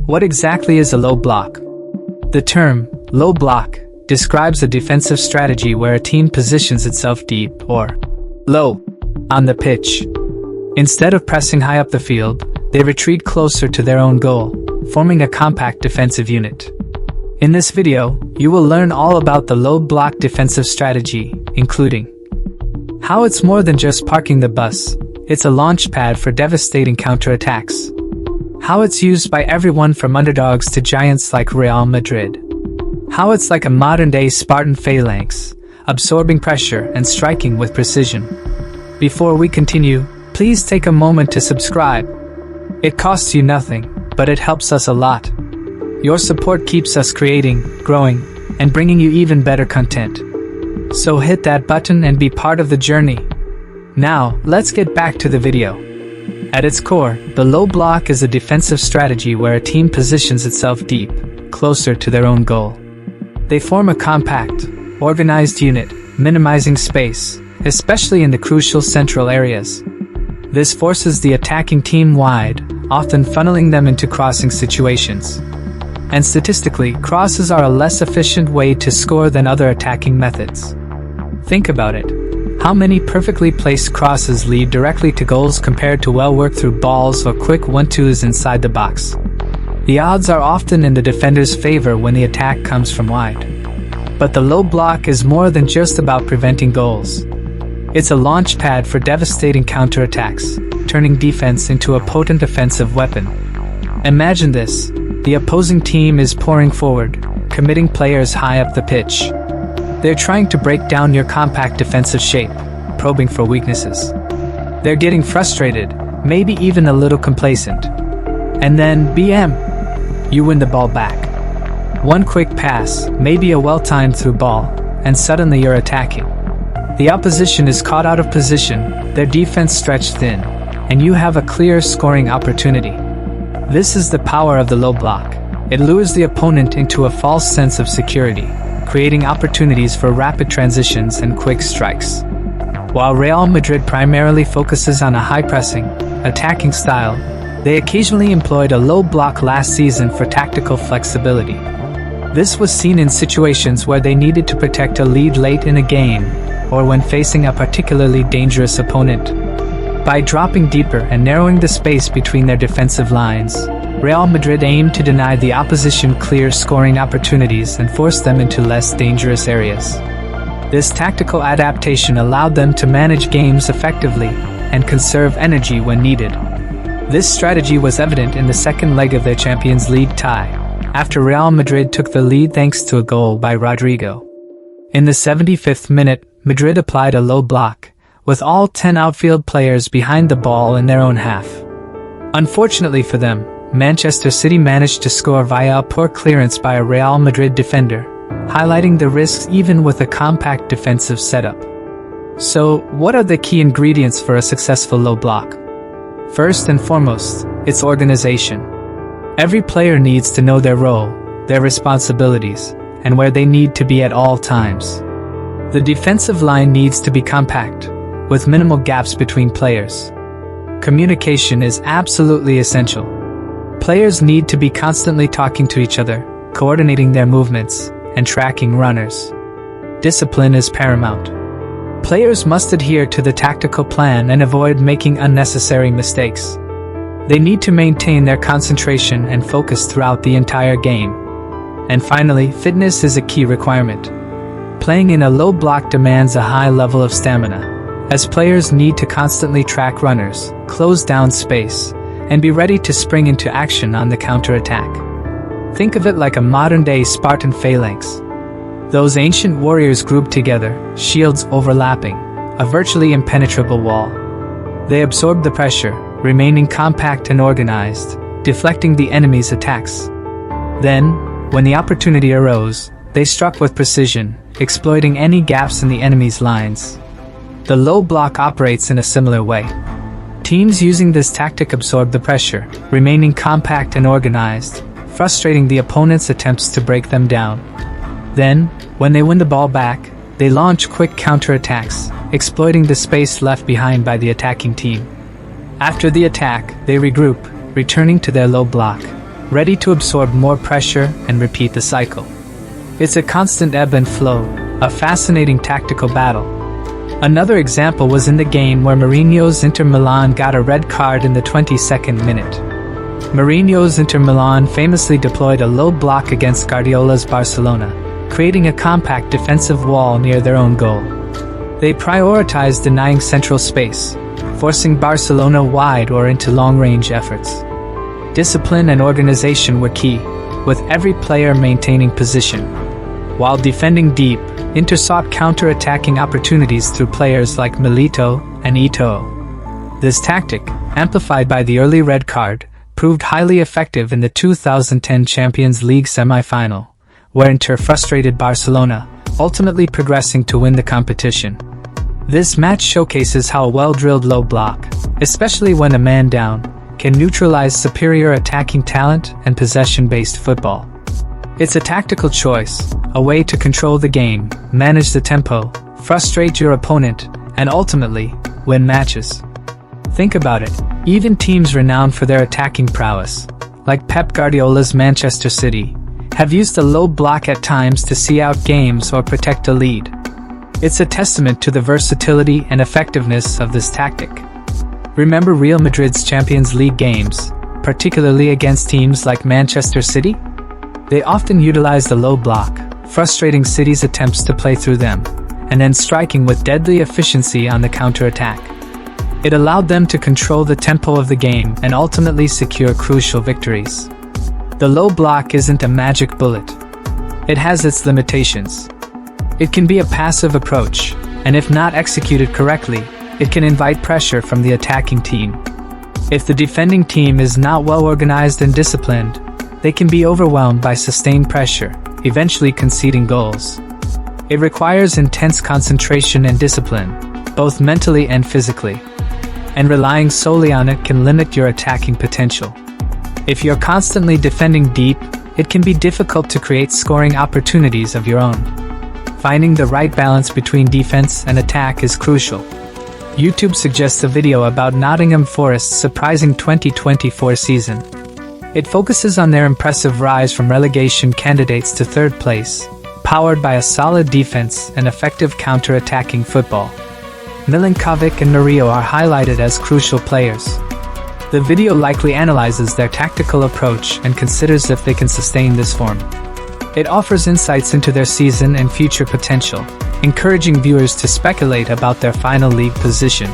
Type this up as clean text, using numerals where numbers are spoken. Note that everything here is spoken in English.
What exactly is a low block? The term, low block, describes a defensive strategy where a team positions itself deep, or low, on the pitch. Instead of pressing high up the field, they retreat closer to their own goal, forming a compact defensive unit. In this video, you will learn all about the low block defensive strategy, including how it's more than just parking the bus, it's a launch pad for devastating counterattacks. How it's used by everyone from underdogs to giants like Real Madrid. How it's like a modern-day Spartan phalanx, absorbing pressure and striking with precision. Before we continue, please take a moment to subscribe. It costs you nothing, but it helps us a lot. Your support keeps us creating, growing, and bringing you even better content. So hit that button and be part of the journey. Now, let's get back to the video. At its core, the low block is a defensive strategy where a team positions itself deep, closer to their own goal. They form a compact, organized unit, minimizing space, especially in the crucial central areas. This forces the attacking team wide, often funneling them into crossing situations. And statistically, crosses are a less efficient way to score than other attacking methods. Think about it. How many perfectly placed crosses lead directly to goals compared to well-worked-through balls or quick 1-2s inside the box? The odds are often in the defender's favor when the attack comes from wide. But the low block is more than just about preventing goals. It's a launch pad for devastating counterattacks, turning defense into a potent offensive weapon. Imagine this. The opposing team is pouring forward, committing players high up the pitch. They're trying to break down your compact defensive shape, probing for weaknesses. They're getting frustrated, maybe even a little complacent. And then, BM! You win the ball back. One quick pass, maybe a well-timed through ball, and suddenly you're attacking. The opposition is caught out of position, their defense stretched thin, and you have a clear scoring opportunity. This is the power of the low block. It lures the opponent into a false sense of security, creating opportunities for rapid transitions and quick strikes. While Real Madrid primarily focuses on a high-pressing, attacking style, they occasionally employed a low block last season for tactical flexibility. This was seen in situations where they needed to protect a lead late in a game, or when facing a particularly dangerous opponent. By dropping deeper and narrowing the space between their defensive lines, Real Madrid aimed to deny the opposition clear scoring opportunities and force them into less dangerous areas. This tactical adaptation allowed them to manage games effectively and conserve energy when needed. This strategy was evident in the second leg of their Champions League tie, after Real Madrid took the lead thanks to a goal by Rodrigo. In the 75th minute, Madrid applied a low block, with all 10 outfield players behind the ball in their own half. Unfortunately for them, Manchester City managed to score via a poor clearance by a Real Madrid defender, highlighting the risks even with a compact defensive setup. So, what are the key ingredients for a successful low block? First and foremost, it's organization. Every player needs to know their role, their responsibilities, and where they need to be at all times. The defensive line needs to be compact, with minimal gaps between players. Communication is absolutely essential. Players need to be constantly talking to each other, coordinating their movements, and tracking runners. Discipline is paramount. Players must adhere to the tactical plan and avoid making unnecessary mistakes. They need to maintain their concentration and focus throughout the entire game. And finally, fitness is a key requirement. Playing in a low block demands a high level of stamina, as players need to constantly track runners, close down space, and be ready to spring into action on the counterattack. Think of it like a modern-day Spartan phalanx. Those ancient warriors grouped together, shields overlapping, a virtually impenetrable wall. They absorbed the pressure, remaining compact and organized, deflecting the enemy's attacks. Then, when the opportunity arose, they struck with precision, exploiting any gaps in the enemy's lines. The low block operates in a similar way. Teams using this tactic absorb the pressure, remaining compact and organized, frustrating the opponent's attempts to break them down. Then, when they win the ball back, they launch quick counterattacks, exploiting the space left behind by the attacking team. After the attack, they regroup, returning to their low block, ready to absorb more pressure and repeat the cycle. It's a constant ebb and flow, a fascinating tactical battle. Another example was in the game where Mourinho's Inter Milan got a red card in the 22nd minute. Mourinho's Inter Milan famously deployed a low block against Guardiola's Barcelona, creating a compact defensive wall near their own goal. They prioritized denying central space, forcing Barcelona wide or into long-range efforts. Discipline and organization were key, with every player maintaining position. While defending deep, Inter sought counter-attacking opportunities through players like Milito and Eto'o. This tactic, amplified by the early red card, proved highly effective in the 2010 Champions League semi-final, where Inter frustrated Barcelona, ultimately progressing to win the competition. This match showcases how a well-drilled low block, especially when a man down, can neutralize superior attacking talent and possession-based football. It's a tactical choice, a way to control the game, manage the tempo, frustrate your opponent, and ultimately, win matches. Think about it, even teams renowned for their attacking prowess, like Pep Guardiola's Manchester City, have used a low block at times to see out games or protect a lead. It's a testament to the versatility and effectiveness of this tactic. Remember Real Madrid's Champions League games, particularly against teams like Manchester City? They often utilized the low block, frustrating City's attempts to play through them, and then striking with deadly efficiency on the counter-attack. It allowed them to control the tempo of the game and ultimately secure crucial victories. The low block isn't a magic bullet. It has its limitations. It can be a passive approach, and if not executed correctly, it can invite pressure from the attacking team. If the defending team is not well organized and disciplined, they can be overwhelmed by sustained pressure, eventually conceding goals. It requires intense concentration and discipline, both mentally and physically. And relying solely on it can limit your attacking potential. If you're constantly defending deep, it can be difficult to create scoring opportunities of your own. Finding the right balance between defense and attack is crucial. YouTube suggests a video about Nottingham Forest's surprising 2024 season. It focuses on their impressive rise from relegation candidates to third place, powered by a solid defense and effective counter-attacking football. Milinkovic and Murillo are highlighted as crucial players. The video likely analyzes their tactical approach and considers if they can sustain this form. It offers insights into their season and future potential, encouraging viewers to speculate about their final league position.